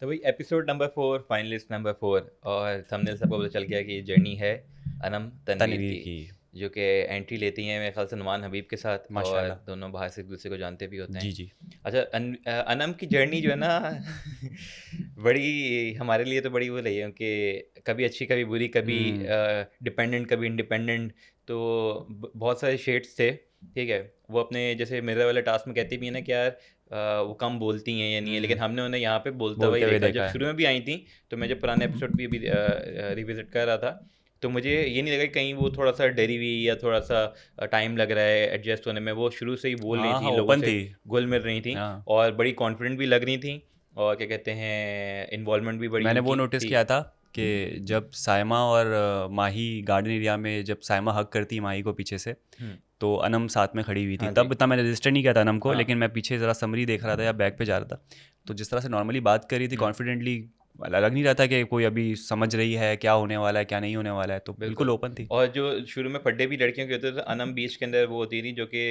तो वही episode number 4, finalist number 4। और थंबनेल सबको पता चल गया कि ये जर्नी है अनम तनवीर तनवीर की, की। जो कि एंट्री लेती हैं मेरे ख्याल से नुमान हबीब के साथ, और माशाल्लाह। दोनों बाहर से एक दूसरे को जानते भी होते जी हैं। जी। अच्छा, अनम की जर्नी जो है ना बड़ी हमारे लिए तो बड़ी वो रही है कि कभी अच्छी कभी बुरी, कभी हम्म। डिपेंडेंट कभी इंडिपेंडेंट। तो बहुत सारे शेड्स थे। ठीक है, वो अपने जैसे मिरर वाले टास्क में कहती भी है ना कि यार वो कम बोलती हैं या नहीं है, लेकिन हम्म। हमने उन्हें यहाँ पे बोलता हुआ ही बोलते हुए देखा जब देखा है। शुरू में भी आई थी। तो मैं जब पुराने एपिसोड भी अभी रिविजिट कर रहा था, तो मुझे ये नहीं लगा कि कहीं वो थोड़ा सा डरी हुई या थोड़ा सा टाइम लग रहा है एडजस्ट होने में। वो शुरू से ही बोल रही हाँ थी, हाँ, लोगों ओपन से थी। घुल मिल रही थी, हाँ, और बड़ी कॉन्फिडेंट भी लग रही थी, और क्या कहते हैं इन्वॉल्वमेंट भी बड़ी मैंने वो उनकी नोटिस थी। किया था कि जब साइमा और माही गार्डन एरिया में, जब साइमा हक करती माही को पीछे से, हम्म। तो अनम साथ में खड़ी हुई थी। हाँ जी। तब इतना मैंने रजिस्टर नहीं किया था अनम को, हाँ। लेकिन मैं पीछे ज़रा समरी देख रहा था या बैक पे जा रहा था, तो जिस तरह से नॉर्मली बात कर रही थी हम्म। कॉन्फिडेंटली, लग नहीं रहा था कि कोई अभी समझ रही है क्या होने वाला है क्या नहीं होने वाला है, तो बिल्कुल बिल्कुल। ओपन थी। और जो शुरू में पड्डे भी लड़कियों के होते थे, अनम बीच के अंदर वो होती थी जो कि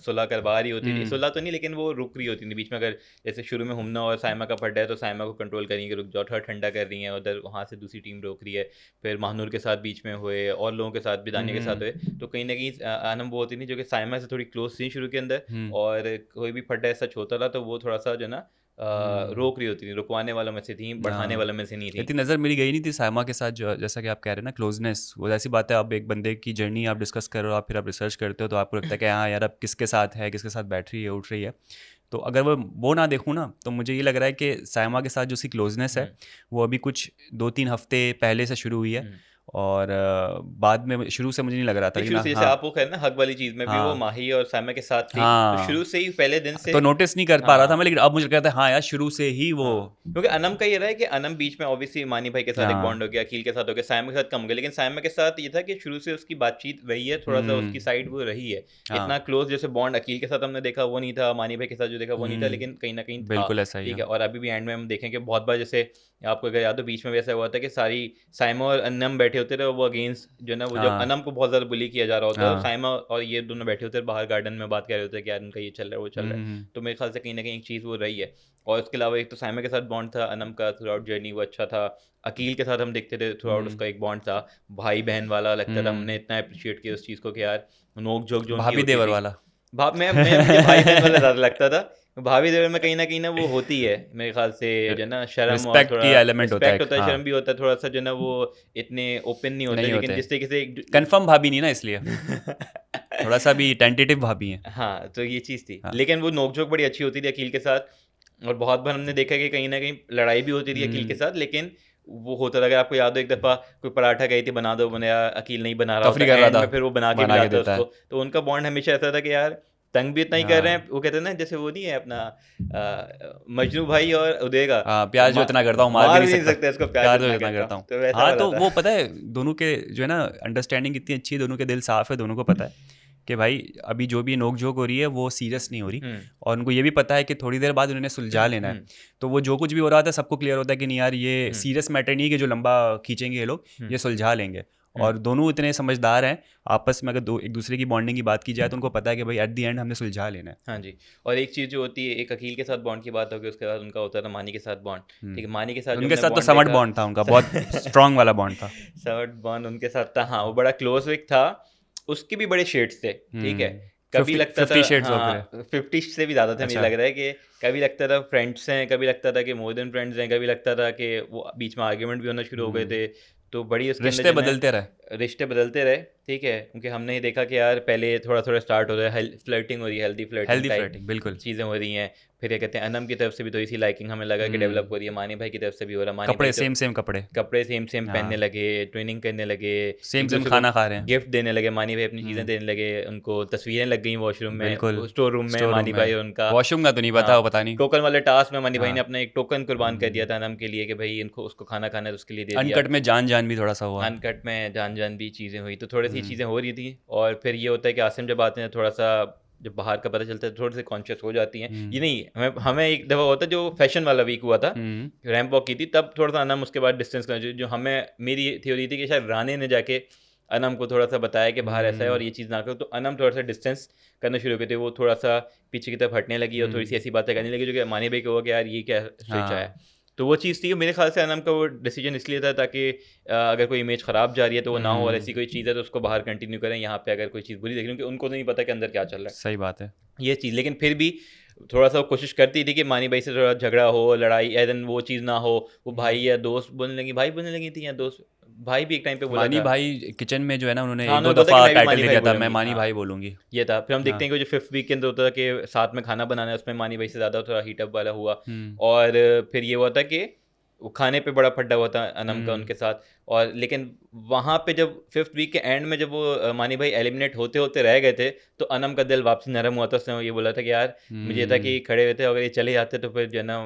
सुलह करवा रही होती थी, हम्म। सुलह तो नहीं लेकिन वो रुक रही होती थी बीच में। अगर जैसे शुरू में हुमना और साइमा का पड्डा है तो साइमा को कंट्रोल करेंगे, रुक जाओ, थोड़ा ठंडा कर रही हैं, उधर वहाँ से दूसरी टीम रोक रही है। फिर महानूर के साथ बीच में हुए, और लोगों के साथ भी, दानिया के साथ हुए। तो कहीं ना कहीं अनम वो होती थी जो कि साइमा से थोड़ी क्लोज थी शुरू के अंदर, हम्म। और कोई भी पड्डा ऐसा होता था तो वो थोड़ा सा जो है ना हम्म। रोक रही होती थी, रुकवाने वालों में से थी, बढ़ाने हाँ, वालों में से नहीं थी। इतनी नज़र मेरी गई नहीं थी सायमा के साथ, जो जैसा कि आप कह रहे हैं ना, क्लोजनेस, वो ऐसी बात है। अब एक बंदे की जर्नी आप डिस्कस कर रहे हो, आप फिर आप रिसर्च करते हो, तो आपको लगता है कि हाँ यार, अब किसके साथ है, किसके साथ बैठ रही है, उठ रही है। तो अगर वो ना देखूँ ना, तो मुझे ये लग रहा है कि सायमा के साथ जो उसकी क्लोजनेस है, हम्म। वो अभी कुछ 2-3 हफ्ते पहले से शुरू हुई है। हम्म। और बाद में शुरू से मुझे नहीं लग रहा था, नहीं, लेकिन शुरू से जैसे हाँ। आप वो कह रहे हैं ना हक वाली चीज़ में भी वो हाँ। माही और साइमा के साथ थी, तो शुरू हाँ, से ही पहले दिन से। तो नोटिस नहीं कर पा रहा था मैं, हाँ। लेकिन अब मुझे लगता है हाँ यार, शुरू से ही वो। हाँ, क्योंकि अनम का ये रहा है कि अनम बीच में ऑब्वियसली मानी भाई के साथ एक हाँ। बॉन्ड हो गया, अकील के साथ हो गया, साइमा के साथ कम हो गया, लेकिन साइमा के साथ ये था कि शुरू से उसकी बातचीत रही है, थोड़ा सा उसकी हम्म। साइड वो रही है। इतना हाँ। क्लोज जैसे बॉन्ड अकील के साथ हमने देखा वो नहीं था, मानी भाई के साथ जो देखा वो नहीं था, लेकिन हम्म। कहीं ना कहीं था। बिल्कुल ऐसा ही ठीक है। है, और अभी भी एंड में हम देखेंगे बहुत बार, जैसे आपको अगर याद हो बीच में भी ऐसा हुआ था कि सारी साइमा और अनम बैठे होते थे, और वो अगेंस्ट जो है ना, वो जब हाँ। अनम को बहुत ज़्यादा बुली किया जा रहा होता है, तो हाँ। साइमा और ये दोनों बैठे होते हैं बाहर गार्डन में, बात कर रहे होते हैं कि यार उनका ये चल रहा है वो चल रहा है। हम्म। तो मेरे ख्याल से कहीं ना कहीं एक चीज़ वो रही है। और उसके अलावा एक तो साइमा के साथ बॉन्ड था अनम का थ्रू आउट जर्नी, वो अच्छा था। अकील के साथ हम देखते थे थ्रू आउट हम्म। उसका एक बॉन्ड था, भाई बहन वाला लगता था। हम्म। हमने इतना अप्रिशिएट किया उस चीज़ को कि यार नोक झोंक जो उनकी भाभी होती देवर थी। वाला। भाव मैं मुझे भाई बहन वाला ज़्यादा लगता था। भाभी देवर में कहीं ना वो होती है मेरे ख्याल से जो है ना, शर्म, और रिस्पेक्ट की थोड़ा एलिमेंट होता है रिस्पेक्ट एक, होता है, हाँ। शर्म भी होता है थोड़ा सा, जो है ना वो इतने ओपन नहीं होते, नहीं लेकिन होते। जिस तरीके से कंफर्म भाभी नहीं ना, इसलिए थोड़ा सा भी टेंटेटिव भाभी है। हाँ, तो ये चीज़ थी, हाँ। लेकिन वो नोक-झोंक बड़ी अच्छी होती थी अकील के साथ। और बहुत बार हमने देखा कि कहीं न कहीं लड़ाई भी होती थी अकील के हम्म। साथ, लेकिन वो होता था, अगर आपको याद हो एक दफ़ा कोई पराठा कही थी बना दो, बनाया, अकील नहीं बना रहा होता, तफरी कर रहा एंड था, में फिर वो बना के भी बना के लाता है देता उसको। है। तो उनका बॉन्ड हमेशा ऐसा था कि यार तंग भी इतना ही कर रहे हैं, हाँ। वो कहते हैं ना, जैसे वो नहीं है अपना मजनू भाई और उदय का, हाँ, प्यार जो मा इतना करता हूँ मार भी मार नहीं भी नहीं सकता। सकते इसको, प्यार प्यार जो जितना इतना करता करता हूँ, हूँ। तो वैसा हाँ, वाला तो था। वो पता है, दोनों के जो है ना, अंडरस्टैंडिंग इतनी अच्छी है, दोनों के दिल साफ है, दोनों को पता है कि भाई अभी जो भी नोक झोंक हो रही है वो सीरियस नहीं हो रही। हुँ। और उनको ये भी पता है कि थोड़ी देर बाद उन्होंने सुलझा लेना है। हुँ। तो वो जो कुछ भी हो रहा था सबको क्लियर होता है कि नहीं यार, ये हुँ। सीरियस मैटर नहीं है कि जो लंबा खींचेंगे ये लोग, हुँ। ये सुलझा लेंगे। हुँ। और दोनों इतने समझदार हैं आपस में, अगर दो एक दूसरे की बॉन्डिंग की बात की जाए तो उनको पता है कि भाई एट द एंड हमने सुलझा लेना है। हाँ जी। और एक चीज़ जो होती है, एक अकील के साथ बॉन्ड की बात होगी, उसके बाद उनका होता था मानी के साथ बॉन्ड। ठीक है, मानी के साथ जो उनके हमने साथ तो बॉन्ड समट देखा, बॉन्ड था उनका, बहुत स्ट्रांग वाला बॉन्ड था। सर्ड बॉन्ड उनके साथ था, हाँ, वो बड़ा क्लोज एक था। उसके भी बड़े शेड्स थे, ठीक है। कभी 50 लगता था, 50 शेड्स ऑफ ग्रे। हाँ, 50 से भी ज़्यादा थे मुझे अच्छा। लग रहा है कि कभी लगता था फ्रेंड्स हैं, कभी लगता था कि मोर देन फ्रेंड्स हैं, कभी लगता था कि वो बीच में आर्ग्यूमेंट भी होना शुरू हो गए हम्म। थे। तो बड़ी उसके अंदर रिश्ते जो है बदलते रहे। ना रिश्ते बदलते रहे, ठीक है, क्योंकि हमने ये देखा कि यार पहले थोड़ा-थोड़ा स्टार्ट हो रहा है, फ्लर्टिंग हो रही है, healthy flirting healthy type flirting, बिल्कुल। चीज़ें हो रही हैं। फिर क्या कहते हैं, अनम की तरफ से भी थोड़ी सी लाइकिंग हमें लगा कि डेवलप हो रही है, मानी भाई की तरफ से भी हो रहा है। मानी भाई कपड़े तो सेम सेम कपड़े। कपड़े सेम सेम पहनने हाँ, लगे, ट्विनिंग करने लगे, सेम एक सेम दूसरे को खाना खा रहे हैं। गिफ्ट देने लगे, मानी भाई अपनी चीज़ें हम्म। देने लगे, उनको तस्वीरें लग गई वॉशरूम में, बिल्कुल। स्टोर रूम में, स्टोर रूम मानी भाई में। और उनका। वॉशरूम का तो नहीं हाँ, पता, वो पता नहीं। टोकन वाले टास्क में मानी भाई ने हाँ। अपना एक टोकन कुर्बान कर दिया हम्म। था अनम के लिए कि भाई इनको उसको खाना खाना है, तो उसके लिए दे दिया। अनकट में जान जान भी थोड़ा सा हुआ। अनकट में जान जान भी चीज़ें हुई, तो थोड़ी सी हम्म। चीज़ें हो रही थी। और फिर ये होता है कि आसिम जब आते हैं थोड़ा सा, जब बाहर का पता चलता है, थोड़े से कॉन्शियस हो जाती हैं। ये हम्म। नहीं, हमें हमें एक दफ़ा होता है जो फैशन वाला वीक हुआ था, हम्म। रैंप वॉक की थी, तब थोड़ा सा अनम उसके बाद डिस्टेंस करना चाहिए। जो हमें, मेरी थ्योरी थी कि शायद राणे ने जाके अनम को थोड़ा सा बताया कि बाहर ऐसा है और हम्म। ये चीज़ ना करो, तो अनम थोड़ा सा डिस्टेंस करना शुरू कर थे। वो थोड़ा सा पीछे की तरफ हटने लगी और थोड़ी सी हम्म। ऐसी बातें करने लगी जो कि मानी भाई को हुआ कि यार ये क्या स्विच आया। हाँ। तो वो चीज़ थी। मेरे ख्याल से अनम का वो डिसीजन इसलिए था ताकि अगर कोई इमेज ख़राब जा रही है तो वो ना हो, और ऐसी कोई चीज़ है तो उसको बाहर कंटिन्यू करें। यहाँ पे अगर कोई चीज़ बुरी देख रही, क्योंकि उनको नहीं पता कि अंदर क्या चल रहा है। सही बात है ये चीज़, लेकिन फिर भी थोड़ा सा वो कोशिश करती थी कि मानी भाई से थोड़ा झगड़ा हो, लड़ाई एदन वो चीज़ ना हो, वो भाई या दोस्त बोलने लगी, भाई बोलने लगी थी या दोस्त, भाई भी एक टाइम पे बोला मानी था। भाई किचन में जो है ना उन्होंने हाँ, एक दो उन्होंने बोला दफ़ा कि मैं भी टाइटल मानी ले भाई लिया था, मैं बोलूंगी। मानी हाँ, भाई बोलूँगी। ये था। फिर हम देखते हाँ हैं कि जो 5th वीक के अंदर होता था कि साथ में खाना बनाना है, उसमें मानी भाई से ज़्यादा थोड़ा हीटअप वाला हुआ। और फिर ये हुआ था कि वो खाने पे बड़ा फड्डा हुआ था अनम का उनके साथ। और लेकिन वहाँ पे जब 5th वीक के एंड में जब वो मानी भाई एलिमिनेट होते होते रह गए थे, तो अनम का दिल वापसी नरम हुआ था। उसने ये बोला था कि यार मुझे ये था कि खड़े हुए थे, अगर ये चले जाते तो फिर जो है ना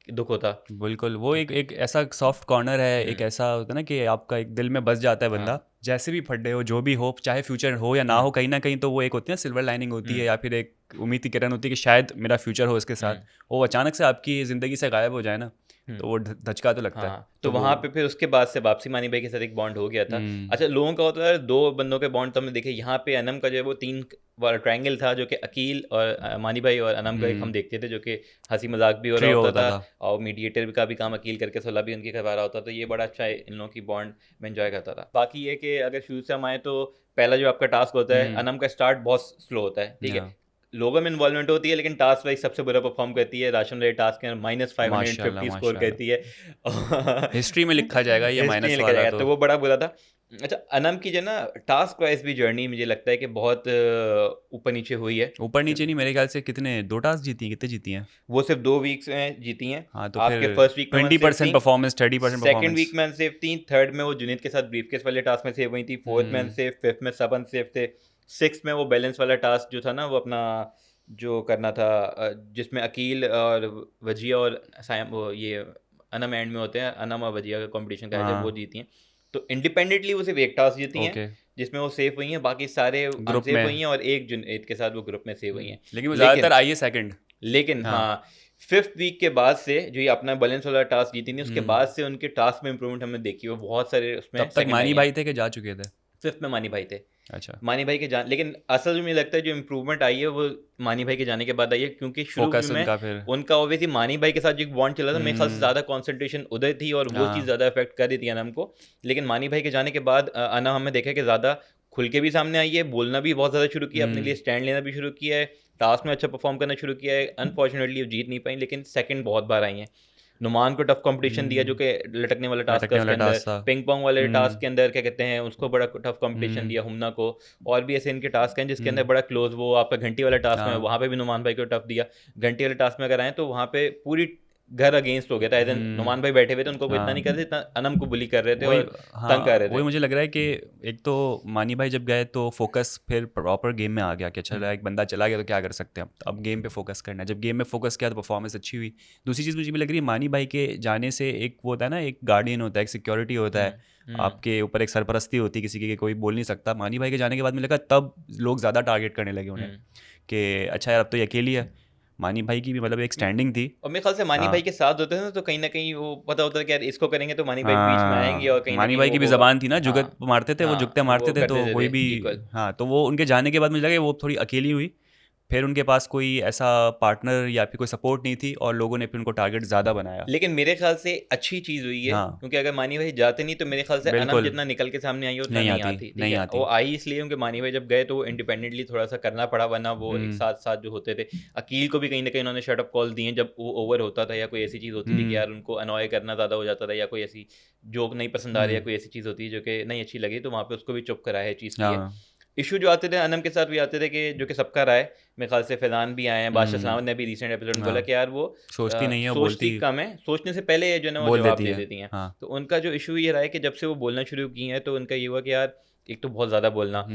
दुख होता। बिल्कुल, वो एक ऐसा सॉफ्ट कॉर्नर है, एक ऐसा होता है ना कि आपका एक दिल में बस जाता है बंदा, जैसे भी फड्डे हो, जो भी हो, चाहे फ्यूचर हो या ना हो, कहीं ना कहीं तो वो एक होती है ना सिल्वर लाइनिंग होती है, या फिर एक उम्मीद की किरण होती है कि शायद मेरा फ्यूचर हो इसके साथ। वो अचानक से आपकी ज़िंदगी से गायब हो जाए ना, तो वो धचका तो लगता है। हाँ, तो वहाँ पे फिर उसके बाद से वापसी मानी भाई के साथ एक बॉन्ड हो गया था। अच्छा, लोगों का होता है 2 बंदों के बॉन्ड तो हमने देखे। यहाँ पे अनम का जो है वो 3 वाला ट्रायंगल था, जो कि अकील और मानी भाई और अनम का एक हम देखते थे, जो कि हंसी मजाक भी हो रहा ट्रियो होता होता था, और मीडिएटर का भी काम अकील करके सुलह भी उनकी करवा रहा होता था। तो ये बड़ा अच्छा इन लोगों की बॉन्ड में एंजॉय करता था। बाकी ये कि अगर शुरू से हम आए तो पहला जो आपका टास्क होता है, अनम का स्टार्ट बहुत स्लो होता है, ठीक है। लोगों में इन्वॉल्वमेंट होती है, लेकिन टास्क वाइज सबसे बुरा परफॉर्म करती है। राशन वाले टास्क में माशाल्लाह -550 स्कोर माशाल्लाह, करती है। हिस्ट्री में लिखा जाएगा ये हिस्ट्री में माइनस लिखा वाला जाएगा, तो वो बड़ा बुरा था। अच्छा, अनम की जो ना टास्क वाइज भी जर्नी मुझे लगता है कि बहुत ऊपर नीचे हुई है। ऊपर नीचे नहीं, मेरे ख्याल से कितने 2 टास्क जीती हैं, कितने जीती हैं? वो सिर्फ 2 वीक्स में जीती हैं। हाँ तो आपके फिर फर्स्ट वीक में 20% 1 परफॉर्मेंस, 30% सेकंड परफॉर्मेंस। वीक में अनसेफ थी, थर्ड में वो जुनीद के साथ ब्रीफकेस वाले टास्क में सेव हुई थी, फोर्थ में अनसेफ, फिफ्थ में सब अनसेफ थे, सिक्स्थ में वो बैलेंस वाला टास्क जो था ना, वो अपना जो करना था जिसमें अकील और वजिया और वो ये अनम एंड में होते हैं, अनम और वजिया का कंपटीशन का है, वो जीती हैं। तो इंडिपेंडेंटली वो सिर्फ एक टास्क जीती हैं, जिसमें वो सेफ हुई हैं, बाकी सारे अनसेफ हुई हैं, और एक जुनैद के साथ वो ग्रुप में सेव हुई हैं। लेकिन वो ज़्यादातर आई है सेकंड। लेकिन हाँ, 5th वीक के बाद से जो ये अपना बैलेंस वाला टास्क जीती नहीं, उसके बाद से उनके टास्क में इंप्रूवमेंट हमने देखी। वो बहुत सारे उसमें तब तक मानी भाई थे कि जा चुके थे? 5th में मानी भाई थे। अच्छा, मानी भाई के जान, लेकिन असल में मुझे लगता है जो इम्प्रूवमेंट आई है वो मानी भाई के जाने के बाद आई है, क्योंकि शुरू में उनका ऑब्वियसली मानी भाई के साथ जो बॉन्ड चला था, मेरे ख्याल से ज़्यादा कॉन्सेंट्रेशन उधर थी, और वो चीज़ ज़्यादा इफेक्ट कर रही थी अनम को। लेकिन मानी भाई के जाने के बाद अनम हमने देखा कि ज़्यादा खुल के भी सामने आई है, बोलना भी बहुत ज़्यादा शुरू किया, अपने लिए स्टैंड लेना भी शुरू किया है, टास्क में अच्छा परफॉर्म करना शुरू किया है। अनफॉर्चुनेटली वो जीत नहीं पाई, लेकिन सेकंड बहुत बार आई हैं। नुमान को टफ कंपटीशन दिया, जो कि लटकने वाला टास्क है, उसके अंदर पिंग पोंग वाले टास्क के अंदर क्या कहते हैं उसको, बड़ा टफ कंपटीशन दिया हुमना को। और भी ऐसे इनके टास्क हैं जिसके अंदर बड़ा क्लोज, वो आपका घंटी वाला टास्क है, वहाँ पे भी नुमान भाई को टफ दिया। घंटी वाले टास्क में अगर आए तो वहाँ पे पूरी घर अगेंस्ट हो गया था, एज एन नुमान भाई बैठे हुए थे, उनको इतना नहीं कर रहे थे, अनम को बुली कर रहे थे और तंग कर रहे थे। वही मुझे लग रहा है कि एक तो मानी भाई जब गए तो फोकस फिर प्रॉपर गेम में आ गया कि अच्छा एक बंदा चला गया तो क्या कर सकते हैं, अब गेम पे फोकस करना है। जब गेम में फोकस किया तो परफॉर्मेंस अच्छी हुई। दूसरी चीज़ मुझे भी लग रही है मानी भाई के जाने से एक वो होता है ना, एक गार्डियन होता है, एक सिक्योरिटी होता है, आपके ऊपर एक सरपरस्ती होती है किसी की, कोई बोल नहीं सकता। मानी भाई के जाने के बाद मुझे लगा तब लोग ज़्यादा टारगेट करने लगे उन्हें कि अच्छा यार अब तो ये अकेली है। मानी भाई की भी मतलब एक स्टैंडिंग थी, और मेरे ख्याल से मानी भाई के साथ होते थे ना, तो कहीं ना कहीं वो पता होता था कि यार इसको करेंगे तो मानी भाई बीच में आएंगे, और कहीं मानी भाई की भी जबान थी ना, जुगत मारते थे वो, जुगते मारते थे, तो वही भी। हाँ, तो वो उनके जाने के बाद मुझे लगा वो थोड़ी अकेली हुई, फिर उनके पास कोई ऐसा पार्टनर या फिर कोई सपोर्ट नहीं थी, और लोगों ने फिर उनको टारगेट ज़्यादा बनाया। लेकिन मेरे ख्याल से अच्छी चीज़ हुई है, क्योंकि अगर मानी भाई जाते नहीं तो मेरे ख्याल से अनम जितना निकल के सामने आई उतना नहीं आती। वो आई इसलिए क्योंकि मानी भाई जब गए तो वो इंडिपेंडेंटली थोड़ा सा करना पड़ा, वरना वो एक साथ साथ जो होते थे। अकील को भी कहीं ना कहीं उन्होंने शट अप कॉल दिए जब वो ओवर होता था, या कोई ऐसी चीज़ होती थी कि यार उनको अनॉय करना ज़्यादा हो जाता था, या कोई ऐसी जोक नहीं पसंद आ रही, या कोई ऐसी चीज़ होती है जो कि नहीं अच्छी लगी, तो वहाँ पे उसको भी चुप कराया है चीज़ की। इशू जो आते थे अनम के साथ भी आते थे कि जो कि सबका राय, मेरे ख्याल से फैजान भी आए हैं, बादशाह सलामत ने भी रिसेंट एपिसोड में बोला कि यार वो सोचती नहीं है, सोचती कम है, सोचने से पहले जो है ना वो जवाब दे देती हैं। तो उनका जो इशू ये रहा है कि जब से वो बोलना शुरू की हैं तो उनका ये हुआ कि यार एक तो बहुत ज़्यादा बोलना,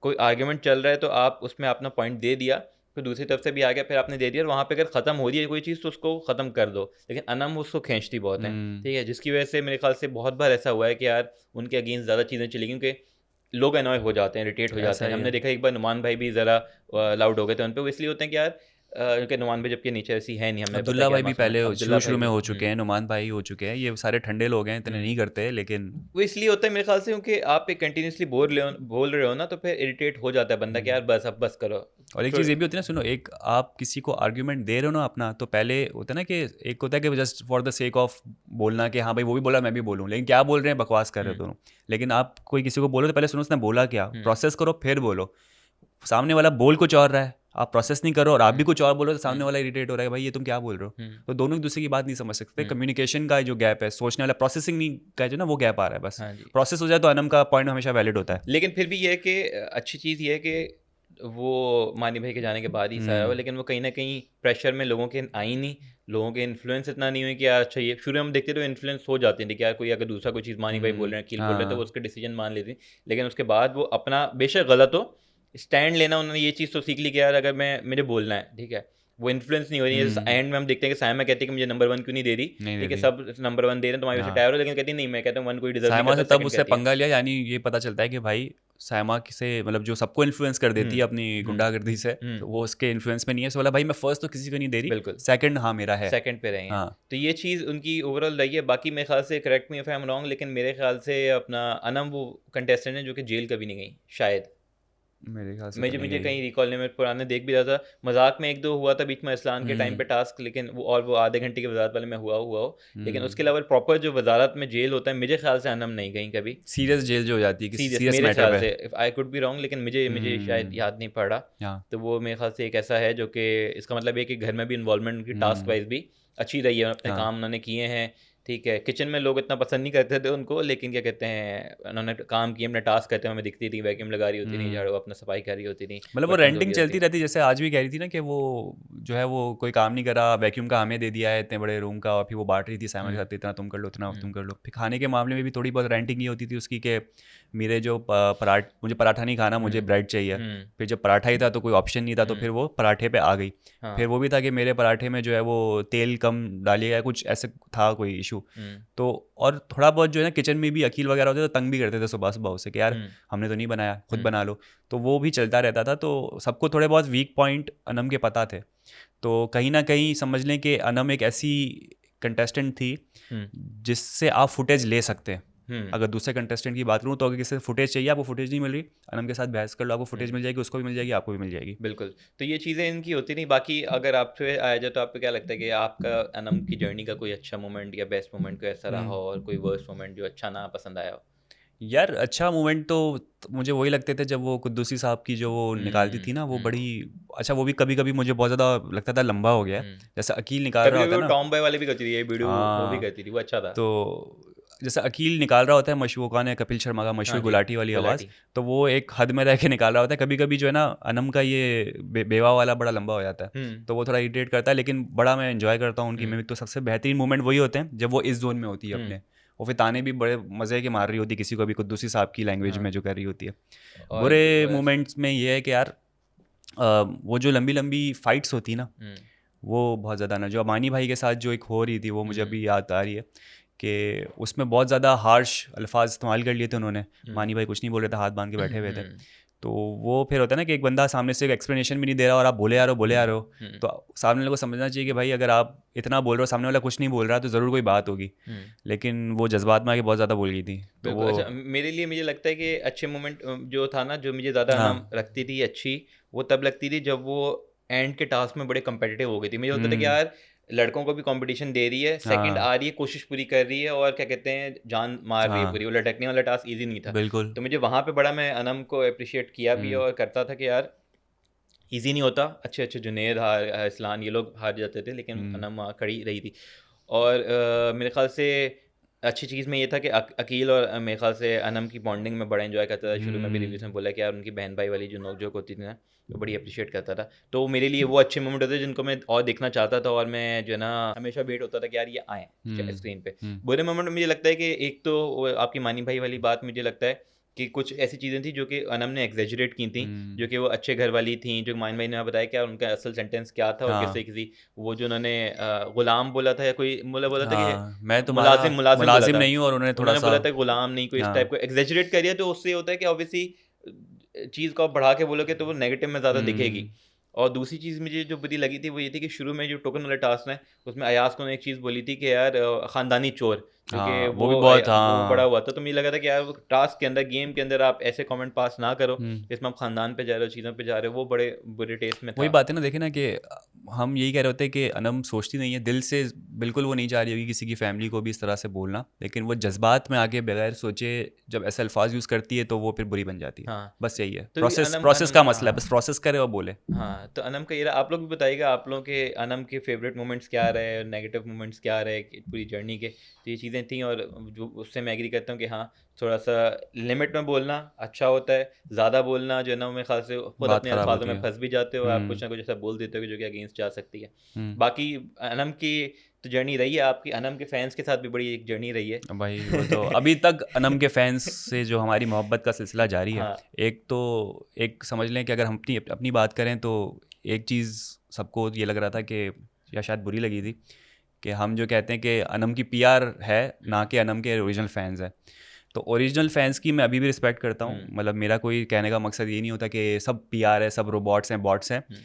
कोई आर्ग्यूमेंट चल रहा है तो आप उसमें अपना पॉइंट दे दिया, फिर दूसरी तरफ से भी आ गया, फिर आपने दे दिया, और वहाँ पे अगर ख़त्म हो रही है कोई चीज़ तो उसको ख़त्म कर दो। लेकिन अनम उसको खींचती बहुत है, ठीक है, जिसकी वजह से मेरे ख्याल से बहुत बार ऐसा हुआ है कि यार उनके अगेंस्ट ज़्यादा चीज़ें चली, क्योंकि लोग अनॉय हो जाते हैं, इरिटेट हो जाते हैं। हमने देखा एक बार नुमान भाई भी ज़रा लाउड हो गए थे उन पर, वो इसलिए होते हैं कि यार क्योंकि नुमान भाई जबकि नेचर ऐसी है नहीं, हमें अब्दुल्ला भाई भी पहले शुरू में हो चुके हैं, नुमान भाई हो चुके हैं, ये सारे ठंडे लोग हैं, इतने नहीं करते। लेकिन वो इसलिए होता है मेरे ख्याल से क्योंकि आप एक कंटिन्यूसली बोल रहे हो ना, तो फिर इरिटेट हो जाता है बंदा कि यार बस अब बस करो, और एक चीज़ ये भी होती है ना, सुनो, एक आप किसी को आर्ग्यूमेंट दे रहे हो ना अपना, तो पहले होता है ना कि एक होता है कि just for the sake of बोलना कि हाँ भाई वो भी बोला मैं भी बोलूँ, लेकिन क्या बोल रहे हैं, बकवास कर रहे हो दोनों। लेकिन आप कोई किसी को बोलो तो पहले सुनो उसने बोला क्या, प्रोसेस करो फिर बोलो। सामने वाला बोल कुछ और रहा है, आप प्रोसेस नहीं करो और आप भी कुछ और बोलो, तो सामने वाला इरिटेट हो रहा है, भाई ये तुम क्या बोल रहे हो। तो दोनों एक दूसरे की बात नहीं समझ सकते। कम्युनिकेशन का जो गैप है, सोचने वाला प्रोसेसिंग नहीं का जो ना वो गैप आ रहा है बस। हाँ जी। प्रोसेस हो जाए तो अनम का पॉइंट हमेशा वैलिड होता है। लेकिन फिर भी ये है कि अच्छी चीज़ ये है कि वो मानी भाई के जाने के बाद ही सारा हो, लेकिन वो कहीं ना कहीं प्रेशर में लोगों के आई नहीं, लोगों के इन्फ्लुएंस इतना नहीं हुई कि यार अच्छा ये शुरू में हम देखते थे इन्फ्लुएंस हो जाते थे कि यार कोई अगर दूसरा कोई चीज़ मानी भाई बोल रहे हैं, कील बोल रहे हैं, तो वो उसके डिसीजन मान लेती। लेकिन उसके बाद वो अपना बेशक गलत हो स्टैंड लेना, उन्होंने ये चीज़ तो सीख ली कि यार अगर मुझे बोलना है ठीक है, वो इन्फ्लुएंस नहीं हो रही है। एंड में हम देखते हैं कि सायमा कहती है कि मुझे नंबर 1 क्यों नहीं दे रही, ठीक है सब नंबर 1 दे रहे हैं तुम्हारी वजह से टायर हो, लेकिन कहती नहीं मैं कहता हूँ 1 कोई डिजर्व नहीं सायमा से करता, तब उससे पंगा लिया, यानी ये पता चलता है कि भाई सायमा से मतलब जो सबको इन्फ्लुएंस कर देती है अपनी गुंडागर्दी से, तो वो उसके इन्फ्लुएंस में नहीं है। सो बोला भाई मैं फर्स्ट तो किसी को नहीं दे रही, बिल्कुल सेकंड हाँ मेरा है, सेकंड पे रहेंगे। हाँ। तो ये चीज़ उनकी ओवरऑल रही है। बाकी मेरे ख्याल से correct me if I am wrong, लेकिन मेरे ख्याल से अपना अनम वो कंटेस्टेंट है जो कि जेल कभी नहीं गई शायद, मेरे ख्याल से मुझे कहीं रिकॉल नहीं, मैं पुराने देख भी रहा था, मजाक में एक दो हुआ था बीच में इस्लान के टाइम पे टास्क, लेकिन वो आधे घंटे की वजारत वाले में हुआ हो, लेकिन उसके अलावा प्रॉपर जो वजारत में जेल होता है मेरे ख्याल से अनम नहीं गई कभी। सीरियस जेल जो हो जाती है, सीरियस मेरे ख्याल से, आई कुड बी रॉन्ग, लेकिन मुझे शायद याद नहीं पड़ रहा। तो वो मेरे ख्याल से एक ऐसा है जो कि इसका मतलब है कि घर में भी इन्वॉल्वमेंट उनकी टास्क वाइज भी अच्छी रही है, अपने काम उन्होंने किए हैं, ठीक है। किचन में लोग इतना पसंद नहीं करते थे उनको, लेकिन क्या कहते हैं उन्होंने काम किए, अपने टास्क करते हुए हमें दिखती थी, वैक्यूम लगा रही होती थी, झाड़ू अपना सफाई कर रही होती थी, मतलब वो रेंटिंग चलती रहती, जैसे आज भी कह रही थी ना कि वो जो है वो कोई काम नहीं करा, वैक्यूम का हमें दे दिया है इतने बड़े रूम का, और फिर वो बांट रही थी साइमन के साथ, इतना तुम कर लो इतना तुम कर लो। फिर खाने के मामले में भी थोड़ी बहुत रेंटिंग ये होती थी उसकी कि मेरे जो मुझे पराठा नहीं खाना, मुझे ब्रेड चाहिए। फिर जब पराठा ही था तो कोई ऑप्शन नहीं था, तो फिर वो पराठे पे आ गई। फिर वो भी था कि मेरे पराठे में जो है वो तेल कम डालिएगा, कुछ ऐसे था कोई इशू। तो और थोड़ा बहुत जो है ना किचन में भी अकील वगैरह होते तो तंग भी करते थे सुबह सुबह उसे कि यार हमने तो नहीं बनाया, खुद बना लो। तो वो भी चलता रहता था। तो सबको थोड़े बहुत वीक पॉइंट अनम के पता थे। तो कहीं ना कहीं समझ लें कि अनम एक ऐसी कंटेस्टेंट थी जिससे आप फुटेज ले सकते हैं। अगर दूसरे कंटेस्टेंट की बात करूँ तो अगर किसी से फुटेज चाहिए, आपको फुटेज नहीं मिल रही, अनम के साथ बहस कर लो, आपको फुटेज मिल जाएगी, उसको भी मिल जाएगी, आपको भी मिल जाएगी। बिल्कुल। तो ये चीज़ें इनकी होती नहीं। बाकी अगर आपसे आया जाए तो आपको क्या लगता है कि आपका अनम की जर्नी का कोई अच्छा मोमेंट या बेस्ट मोमेंट कोई ऐसा रहा हो, और कोई वर्स्ट मोमेंट जो अच्छा ना पसंद आया हो? यार अच्छा मोमेंट तो मुझे वही लगते थे जब वो कुद्दूसी साहब की जो वो निकालती थी ना, वो बड़ी अच्छा। वो भी कभी कभी मुझे बहुत ज़्यादा लगता था लंबा हो गया, जैसे अकील निकाल रहा होता है ना, टॉम बॉय वाले भी करती थी ये वीडियो, वो भी करती थी, वो अच्छा था। तो जैसे अकील निकाल रहा होता है मशहूर, कौन है, कपिल शर्मा का मशहूर गुलाटी वाली आवाज़, तो वो एक हद में रह के निकाल रहा होता है। कभी कभी जो है ना अनम का ये बेवा वाला बड़ा लंबा हो जाता है, तो वो थोड़ा इरिटेट करता है, लेकिन बड़ा मैं एंजॉय करता हूँ उनकी मिमिक। तो सबसे बेहतरीन मोमेंट वही होते हैं जब वो इस जोन में होती है अपने, वो फिर ताने भी बड़े मज़े के मार रही होती किसी को भी कुद्दूसी साहब की लैंग्वेज में जो कर रही होती है। बुरे मोमेंट्स में ये है कि यार वो जो लंबी लंबी फाइट्स होती ना, वो बहुत ज़्यादा ना, जो अमानी भाई के साथ जो एक हो रही थी वो मुझे अभी याद आ रही है कि उसमें बहुत ज़्यादा हार्श अल्फाज इस्तेमाल कर लिए थे उन्होंने। मानी भाई कुछ नहीं बोल रहे थे, हाथ बांध के बैठे हुए थे। तो वो फिर होता है ना कि एक बंदा सामने से एक एक्सप्लेनेशन भी नहीं दे रहा और आप बोले आ रहे हो, तो सामने वाले को समझना चाहिए कि भाई अगर आप इतना बोल रहे हो, सामने वाला कुछ नहीं बोल रहा, तो ज़रूर कोई बात होगी। लेकिन वो जज्बात में आके बहुत ज़्यादा बोल गई थी। तो वो अच्छा, मेरे लिए मुझे लगता है कि अच्छे मोमेंट जो था ना, जो मुझे ज़्यादा नाम रखती थी अच्छी, वो तब लगती थी जब वो एंड के टास्क में बड़े कंपेटिटिव हो गई थी। मुझे होता था कि यार लड़कों को भी कंपटीशन दे रही है, सेकंड आ रही है, कोशिश पूरी कर रही है, और क्या कहते हैं जान मार रही है पूरी, वो लटकने वाला टास्क इजी नहीं था। बिल्कुल। तो मुझे वहाँ पे बड़ा मैं अनम को अप्रिशिएट किया भी और करता था कि यार इजी नहीं होता, अच्छे अच्छे जुनेद इस्लान ये लोग हार जाते थे, लेकिन अनम वहाँ खड़ी रही थी। और मेरे ख्याल से अच्छी चीज़ में ये था कि अकील और मेरे ख्याल से अनम की बॉन्डिंग में बड़ा एंजॉय करता था। शुरू में भी रिव्यूज़ में बोला कि यार उनकी बहन भाई वाली जो नोक-झोंक होती थी ना, तो बड़ी अप्रिशिएट करता था। तो मेरे लिए वो अच्छे मोमेंट होते जिनको मैं और देखना चाहता था, और मैं जो है ना हमेशा वेट होता था कि यार ये आएँ स्क्रीन पे। बुरे मोमेंट में मुझे लगता है कि एक तो आपकी मानी भाई वाली बात, मुझे लगता है कि कुछ ऐसी चीज़ें थी जो कि अनम ने एग्जेजरेट की थी, जो कि वो अच्छे घर वाली थी, जो मान भाई ने बताया क्या उनका असल सेंटेंस क्या था, और किससे किसी वो जो उन्होंने गुलाम बोला था या कोई बोला था कि मैं तुम्हारा मुलाजिम नहीं हूँ, और उन्होंने थोड़ा सा बोला था गुलाम नहीं, कोई इस टाइप को एग्जेजरेट करिए, तो उससे होता है कि ऑब्वियसली चीज़ को आप बढ़ा के बोलोगे तो वो नेगेटिव में ज़्यादा दिखेगी। और दूसरी चीज़ मुझे जो बुरी लगी थी वो ये थी कि शुरू में जो टोकन वाला टास्क है उसमें अयाज को एक चीज़ बोली थी कि यार ख़ानदानी चोर, क्योंकि हाँ वो वो भी बहुत, वो बड़ा हाँ। हुआ था, तो मुझे लगा था कि यार वो टास्क के अंदर, गेम के अंदर आप ऐसे कमेंट पास ना करो हम्म। जिसमें आप खानदान पे जा रहे हो, चीज़ों पे जा रहे हो, वो बड़े बुरे टेस्ट में वही था। बात है ना, देखे ना कि हम यही कह रहे होते हैं कि अनम सोचती नहीं है दिल से, बिल्कुल वो नहीं चाह रही होगी किसी की फैमिली को भी इस तरह से बोलना, लेकिन वो जज्बात में आके बगैर सोचे जब ऐसे अल्फाज यूज़ करती है तो वो फिर बुरी बन जाती है। हाँ, बस यही है, तो ये प्रोसेस अनम प्रोसेस अनम का मसला है, बस हाँ, प्रोसेस करे और बोले। हाँ, तो अनम का ये रहा। आप लोग भी बताइएगा, आप लोगों के अनम के फेवरेट मोमेंट्स क्या रहे, नेगेटिव मोमेंट्स क्या रहे पूरी जर्नी के। तो ये चीज़ें थी, और जो उससे मैं एग्री करता हूँ कि हाँ, थोड़ा सा लिमिट में बोलना अच्छा होता है। ज़्यादा बोलना जो है ना, मेरे ख्याल से खुद बात अपने ख़राब अल्फाजों होती में है। फंस भी जाते हो, आप कुछ हम्म। ना कुछ ऐसा बोल देते हो कि जो कि अगेंस्ट जा सकती है। हम्म। बाकी अनम की तो जर्नी रही है आपकी, अनम के फैंस के साथ भी बड़ी एक जर्नी रही है। भाई वो तो अभी तक अनम के फैंस से जो हमारी मोहब्बत का सिलसिला जारी है। हाँ, एक तो, एक समझ लें कि अगर हम अपनी अपनी बात करें तो एक चीज़ सबको ये लग रहा था कि, या शायद बुरी लगी थी, कि हम जो कहते हैं कि अनम की पीआर है, ना कि अनम के ओरिजिनल फैंस है। तो ओरिजिनल फैंस की मैं अभी भी रिस्पेक्ट करता हूँ, हम्म, मतलब मेरा कोई कहने का मकसद ये नहीं होता कि सब पीआर है, सब रोबोट्स हैं, बॉट्स हैं। हम्म,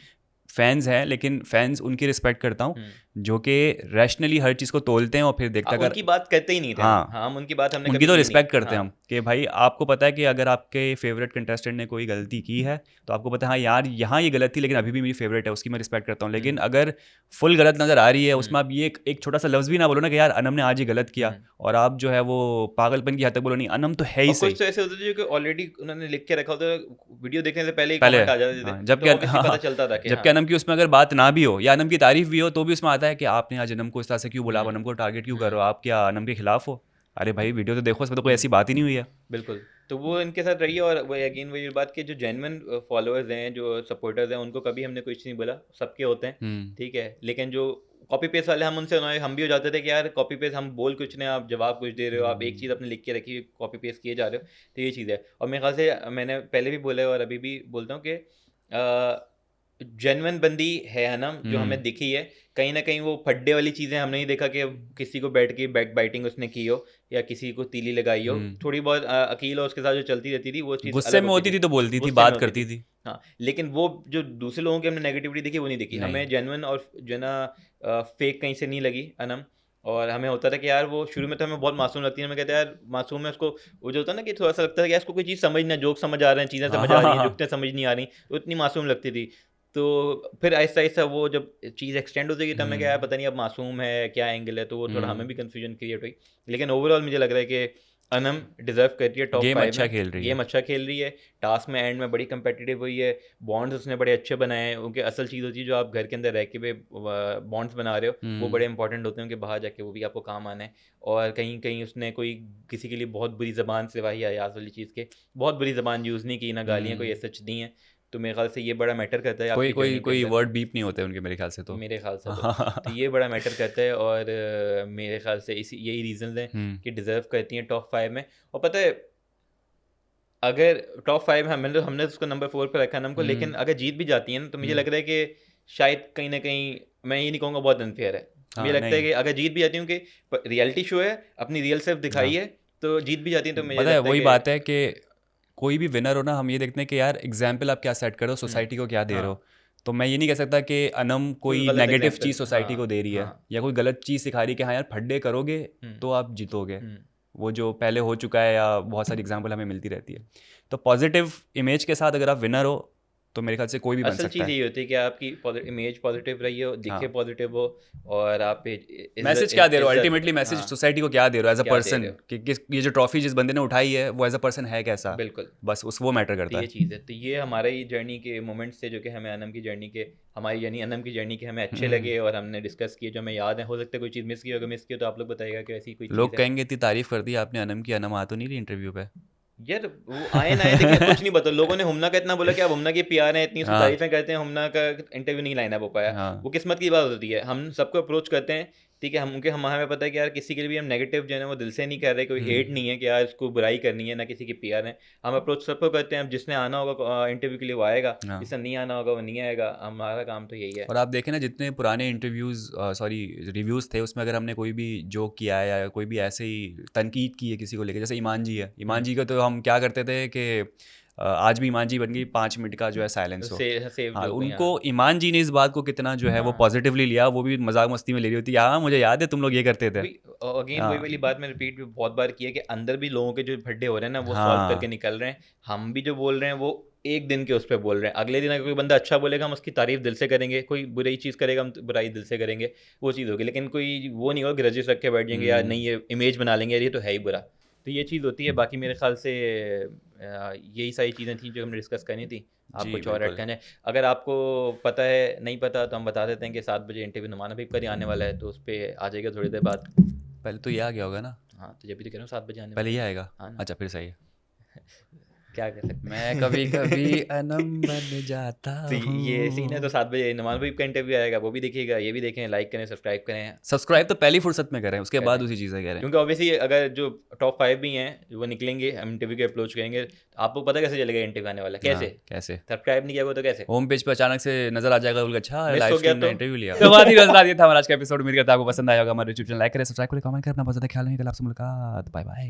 फैंस हैं, लेकिन फैंस उनकी रिस्पेक्ट करता हूँ हम्म। जो कि रैशनली हर चीज़ को तोलते हैं और फिर देखते हैं अगर, उनकी बात करते ही नहीं थे हम, हाँ, हाँ, उनकी बात हमने उनकी कभी तो की नहीं। रिस्पेक्ट करते हैं हाँ, हम कि भाई आपको पता है कि अगर आपके फेवरेट कंटेस्टेंट ने कोई गलती की है तो आपको पता है हाँ यार यहाँ ये गलत थी लेकिन अभी भी मेरी फेवरेट है, उसकी मैं रिस्पेक्ट करता हूँ। लेकिन हम्म, अगर फुल गलत नज़र आ रही है हम्म, उसमें आप ये एक छोटा सा लफ्ज़ भी ना बोलो ना कि यार अनम ने आज ये गलत किया, हम्म। और आप जो है वो पागलपन की हद तक बोलो नहीं अनम तो है ही और कुछ सही। तो ऐसे होते थे जो कि ऑलरेडी उन्होंने लिख के रखा होता है, वीडियो देखने से पहले ही पहले, कमेंट आ जाते थे, हाँ, तो जबकि ऑब्वियसली हाँ पता हाँ, चलता था कि जबकि हाँ। अनम की उसमें अगर बात ना भी हो या अनम की तारीफ भी हो तो भी उसमें आता है कि आपने आज अनम को इस तरह से क्यों बोला, आप हम्म, अनम को टारगेट क्यों कर रहे हम्म, हो, आप क्या अनम के खिलाफ हो? अरे भाई वीडियो तो देखो, इसमें तो कोई हम्म, ऐसी बात ही नहीं हुई है। बिल्कुल। तो वो इनके साथ रही है, और वो अगेन वही बात कि जो जेन्युइन फॉलोअर्स हैं, जो सपोर्टर्स हैं, उनको कभी हमने कुछ नहीं बोला, सबके होते हैं, हम्म। ठीक है। लेकिन जो कॉपी पेस्ट वाले, हम उनसे अनॉय हम भी हो जाते थे कि यार कॉपी पेस्ट, हम बोल कुछ नहीं, आप जवाब कुछ दे रहे हो, आप एक चीज़ अपने लिख के रखी, कॉपी पेस्ट किए जा रहे हो। तो ये चीज़ है, और मेरे ख्याल से मैंने पहले भी बोला है और अभी भी बोलता हूँ कि जेन्युइन बंदी है ना, जो हमें हम्म। दिखी है। कहीं ना कहीं वो फड्डे वाली चीज़ें हमने नहीं देखा कि किसी को बैठ के बैक बाइटिंग उसने की हो, या किसी को तीली लगाई हो। हम्म। थोड़ी बहुत अकील और उसके साथ जो चलती रहती थी, वो चीज़ गुस्से अलग में होती होती थी, थी तो बोलती थी, गुस्से में बात होती करती थी। थी। हाँ, लेकिन वो जो दूसरे लोगों की हमने नेगेटिविटी देखी, वो नहीं देखी नहीं। हमें, जेन्युइन और जो है ना फेक कहीं से नहीं लगी अनम। और हमें होता था कि यार वो शुरू में तो हमें बहुत मासूम लगती है, हमें कहते हैं यार मासूम है उसको। वो जो होता है ना कि थोड़ा सा लगता है कि यार इसको कोई चीज़ समझ ना, जोक समझ आ रहे हैं, चीज़ें हाँ समझ हाँ आ रही हाँ हैं, हाँ। जुगतें समझ नहीं आ रही, तो इतनी मासूम लगती थी। तो फिर आहिस्ता आहिस्ता वो जब चीज़ एक्सटेंड होती गई, तब हमने कहा यार हम्म। पता नहीं अब मासूम है, क्या एंगल है, तो वो थोड़ा हमें हम्म। भी कन्फ्यूजन क्रिएट हुई। लेकिन ओवरऑल मुझे लग रहा है कि अनम डिजर्व करती है टॉप गेम 5 अच्छा में। खेल रही है। गेम अच्छा खेल रही है, टास्क में एंड में बड़ी कंपेटिटिव हुई है, बॉन्ड्स उसने बड़े अच्छे बनाए हैं। उनके असल चीज़ होती है जो आप घर के अंदर रह के भी बॉन्ड्स बना रहे हो, वो हम्म। बड़े इंपॉर्टेंट होते हैं, उनके बाहर जाके वो भी आपको काम आना है। और कहीं कहीं उसने कोई किसी के लिए बहुत बुरी ज़बान, सिवाय अयाज वाली चीज़ के, बहुत बुरी ज़बान यूज़ नहीं की, ना गालियाँ कोई हम्म। ऐसे दी हैं। तो मेरे ख्याल से ये बड़ा मैटर करता है कोई आपकी कोई जर्नी के कोई अंदर, वर्ड बीप नहीं होते उनके मेरे ख्याल से तो। मेरे ख्याल से तो ये बड़ा मैटर करता है। और मेरे ख्याल से इसी यही रीजंस हैं हम्म। कि डिज़र्व करती हैं टॉप 5 में। और पता है, अगर टॉप 5 है, हमने उसको नंबर 4 पे रखा है हमको, लेकिन हम्म। अगर जीत भी जाती है ना, तो मुझे हम्म। लग रहा है कि शायद कहीं ना कहीं, मैं ये नहीं कहूँगा बहुत अनफेयर है, मुझे हाँ लगता है नहीं। कि अगर जीत भी जाती हूँ कि रियलिटी शो है, अपनी रियल सेल्फ दिखाई हाँ, है, तो जीत भी जाती है तो मुझे पता है लगता है वही कि बात है कि कोई भी विनर हो ना, हम ये देखते हैं कि यार एग्जाम्पल आप क्या सेट कर रहे हो, हम्म, सोसाइटी को क्या दे रहे हाँ, हो। तो मैं ये नहीं कह सकता कि अनम कोई कोई गलत नेगेटिव एग्जाम्पल, चीज़ सोसाइटी को हाँ, दे रही है हाँ, या कोई गलत चीज़ सिखा रही है कि हाँ यार फड्डे करोगे हम्म, तो आप जीतोगे। हम्म। वो जो पहले हो चुका है या बहुत सारी एग्जाम्पल हमें मिलती रहती है। तो पॉजिटिव इमेज के साथ अगर आप विनर हो तो मेरे ख्याल से कोई भी बन असल सकता चीज़ है। यही होती है कि आपकी इमेज पॉजिटिव रही हो, दिखे हाँ, पॉजिटिव हो, और आप मैसेज इज्जत क्या दे रहे हो, इज्जत, अल्टीमेटली मैसेज हाँ, सोसाइटी को क्या दे रहे हो एज अ क्या दे पर्सन, रहे हो, कि किस ये जो ट्रॉफी जिस बंदे ने उठाई है वो एज अ पर्सन है कैसा, बिल्कुल। बस उस वो मैटर तो करता ये है। चीज़ है, तो ये हमारे ही जर्नी के मोमेंट्स थे जो कि हमें अनम की जर्नी के, हमारी यानी अनम की जर्नी के हमें अच्छे हम्म। लगे, और हमने डिस्कस किए जो हमें याद है। हो सकता है कोई चीज़ मिस की हो, अगर मिस की हो तो आप लोग बताइएगा कि ऐसी कोई चीज़ लोग है। कहेंगे इतनी तारीफ कर दी आपने अनम की, अनम आ तो नहीं रही इंटरव्यू पे। यार वो आए ना आए, देखिए कुछ नहीं बता, लोगों ने हुमना का इतना बोला कि आप हुमना की पीआर हैं, इतनी उसकी हाँ तारीफें करते हैं, हुमना का इंटरव्यू नहीं लाइन अप हो पाया। हाँ। वो किस्मत की बात होती है, हम सबको अप्रोच करते हैं, ठीक है, हम हमें पता है कि यार किसी के लिए भी हम नेगेटिव जो है ना वो दिल से नहीं कर रहे, कोई हेट हम्म। नहीं है कि यार इसको बुराई करनी है, ना किसी की पीआर है। हम अप्रोच सबको करते हैं, अब जिसने आना होगा इंटरव्यू के लिए वो आएगा, हाँ, जिसने नहीं आना होगा वो नहीं आएगा, हमारा काम तो यही है। और आप देखें ना जितने पुराने इंटरव्यूज़, सॉरी, रिव्यूज़ थे उसमें अगर हमने कोई भी जोक किया है या कोई भी ऐसे ही तनकीद की है किसी को लेकर, जैसे ईमान जी है, ईमान हम्म, जी का तो हम क्या करते थे कि आज भी ईमान जी बन गई 5 मिनट का जो है साइलेंस हो। सेव हाँ, जो कोई, उनको ईमान जी ने इस बात को कितना जो है वो हाँ। पॉजिटिवली लिया, वो भी मजाक मस्ती में ले रही होती है, हाँ मुझे याद है तुम लोग ये करते थे। अगेन वही हाँ वाली बात मैं रिपीट भी बहुत बार की है कि अंदर भी लोगों के जो भड्डे हो रहे हैं ना वो सॉल्व हाँ करके निकल रहे हैं। हम भी जो बोल रहे हैं वो एक दिन के उस पर बोल रहे हैं, अगले दिन अगर कोई बंदा अच्छा बोलेगा हम उसकी तारीफ दिल से करेंगे, कोई बुरी चीज़ करेगा हम बुराई दिल से करेंगे, वो चीज़ होगी। लेकिन कोई वो नहीं होगा ग्रजेस रख के बैठ जाएंगे यार नहीं ये इमेज बना लेंगे यार ये तो है ही बुरा, तो ये चीज़ होती है। बाकी मेरे ख्याल से यही सारी चीज़ें थी जो हमने डिस्कस करनी थी। आप जी कुछ और ऐड बिल्कुल। करना है अगर आपको पता है, नहीं पता तो हम बता देते हैं कि 7 बजे इंटरव्यू नुमान हबीब का ही आने वाला है, तो उस पर आ जाएगा थोड़ी देर बाद। पहले तो ये आ गया होगा ना, हाँ तो जब भी तो कह रहा हूँ 7 बजे आने पहले ये वाला है। आएगा। हाँ ना, अच्छा फिर सही है। क्या कर सकते हैं। मैं कभी कभी अनम बन जाता तो ये सीन है, तो हूँ। 7 बजे नुमान हबीब का इंटरव्यू आएगा, वो भी देखिएगा, ये भी देखें, लाइक करें, सब्सक्राइब करें। सब्सक्राइब तो पहली फुर्सत में करें, उसके बाद करें। उसी चीज़ें करें। क्योंकि ऑब्वियसली अगर जो टॉप 5 भी हैं वो निकलेंगे, हम इंटरव्यू के अप्रोच करेंगे, तो आपको पता कैसे चलेगा इंटरव्यू आने वाला है? हाँ, कैसे? कैसे सब्सक्राइब नहीं किया वो तो कैसे होम पेज पे अचानक से नजर आ जाएगा, बोल अच्छा मिस लाइव हो गया स्ट्रीम में तो? इंटरव्यू लिया। तो बात ही नजर ये था हमारा आज का एपिसोड। उम्मीद करता है आपको पसंद आया होगा। हमारे यूट्यूब चैनल लाइक करें, सब्सक्राइब करें, कमेंट करें, अपना बहुत ज़्यादा ख्याल रखें। कल आपसे मुलाकात, बाय बाय।